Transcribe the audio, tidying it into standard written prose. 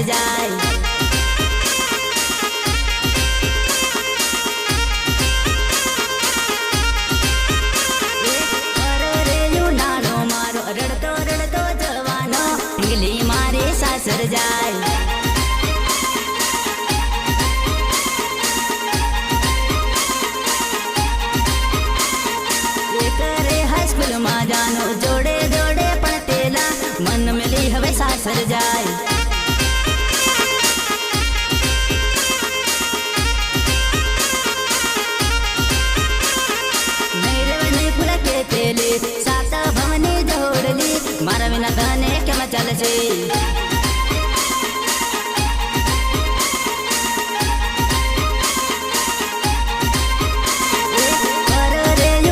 જાય રડતો રડતો જવાનો ઢીંગલી મારે સાસર જાય કરે હાઈસ્કૂલ માં જાનો જોડે જોડે પણ તેલા મન મેલી હવે સાસર જાય